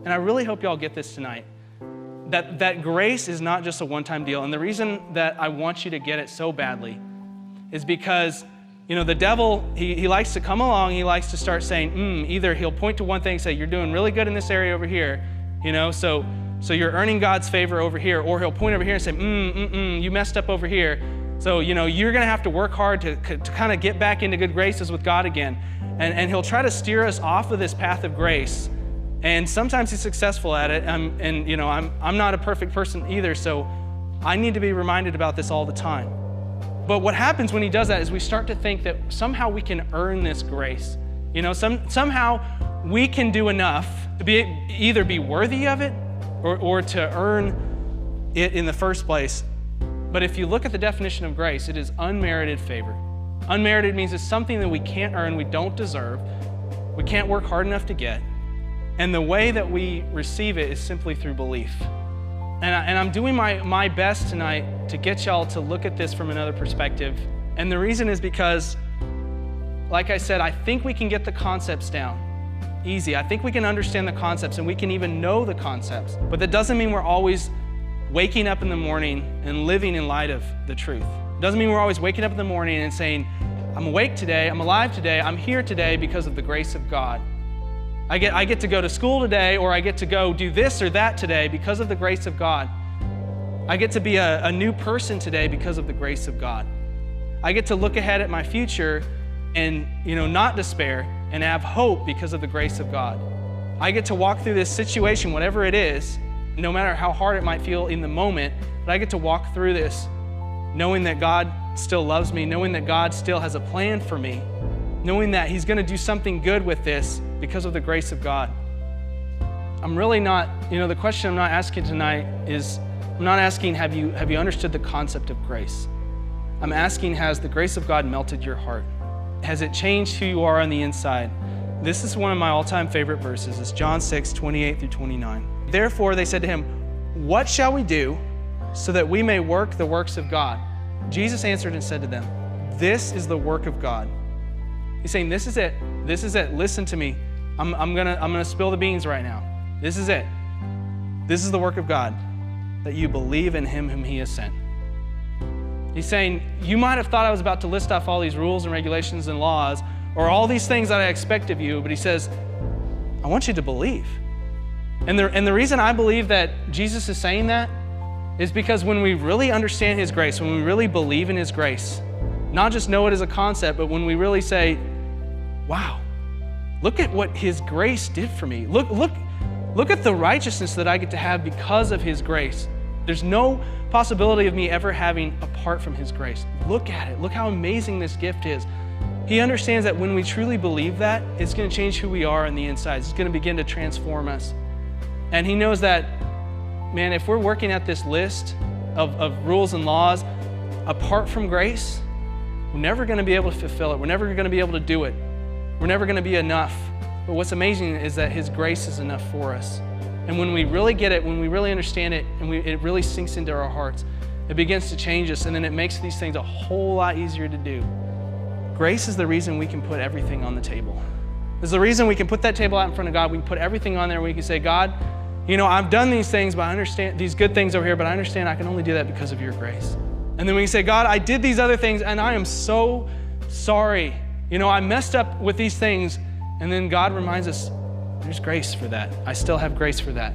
And I really hope y'all get this tonight, that grace is not just a one-time deal. And the reason that I want you to get it so badly is because, the devil, he likes to come along, he likes to start saying, either he'll point to one thing and say, you're doing really good in this area over here, so you're earning God's favor over here, or he'll point over here and say, you messed up over here. So, you're going to have to work hard to kind of get back into good graces with God again. And he'll try to steer us off of this path of grace. And sometimes he's successful at it. I'm not a perfect person either, so I need to be reminded about this all the time. But what happens when he does that is we start to think that somehow we can earn this grace. Somehow we can do enough to either be worthy of it or to earn it in the first place. But if you look at the definition of grace, it is unmerited favor. Unmerited means it's something that we can't earn, we don't deserve, we can't work hard enough to get. And the way that we receive it is simply through belief. And I'm doing my best tonight to get y'all to look at this from another perspective. And the reason is because, like I said, I think we can get the concepts down easy. I think we can understand the concepts and we can even know the concepts. But that doesn't mean we're always waking up in the morning and living in light of the truth. It doesn't mean we're always waking up in the morning and saying, I'm awake today, I'm alive today, I'm here today because of the grace of God. I get to go to school today, or I get to go do this or that today because of the grace of God. I get to be a new person today because of the grace of God. I get to look ahead at my future and not despair and have hope because of the grace of God. I get to walk through this situation, whatever it is, no matter how hard it might feel in the moment, but I get to walk through this knowing that God still loves me, knowing that God still has a plan for me, knowing that He's going to do something good with this because of the grace of God. I'm really not, the question I'm not asking tonight is, I'm not asking, have you understood the concept of grace? I'm asking, has the grace of God melted your heart? Has it changed who you are on the inside? This is one of my all-time favorite verses. It's John 6, 28 through 29. Therefore, they said to him, what shall we do so that we may work the works of God? Jesus answered and said to them, this is the work of God. He's saying, this is it. This is it. Listen to me. I'm gonna spill the beans right now. This is it. This is the work of God, that you believe in Him whom He has sent. He's saying, you might have thought I was about to list off all these rules and regulations and laws, or all these things that I expect of you, but He says, I want you to believe. And the reason I believe that Jesus is saying that is because when we really understand His grace, when we really believe in His grace, not just know it as a concept, but when we really say, wow, look at what His grace did for me. Look at the righteousness that I get to have because of His grace. There's no possibility of me ever having apart from His grace. Look at it. Look how amazing this gift is. He understands that when we truly believe that, it's going to change who we are on the inside. It's going to begin to transform us. And He knows that, man, if we're working at this list of rules and laws apart from grace, we're never going to be able to fulfill it. We're never going to be able to do it. We're never going to be enough. But what's amazing is that His grace is enough for us. And when we really get it, when we really understand it, and it really sinks into our hearts, it begins to change us, and then it makes these things a whole lot easier to do. Grace is the reason we can put everything on the table. It's the reason we can put that table out in front of God. We can put everything on there, and we can say, God, I've done these things, but I understand these good things over here, but I understand I can only do that because of your grace. And then we can say, God, I did these other things, and I am so sorry. I messed up with these things. And then God reminds us, there's grace for that. I still have grace for that.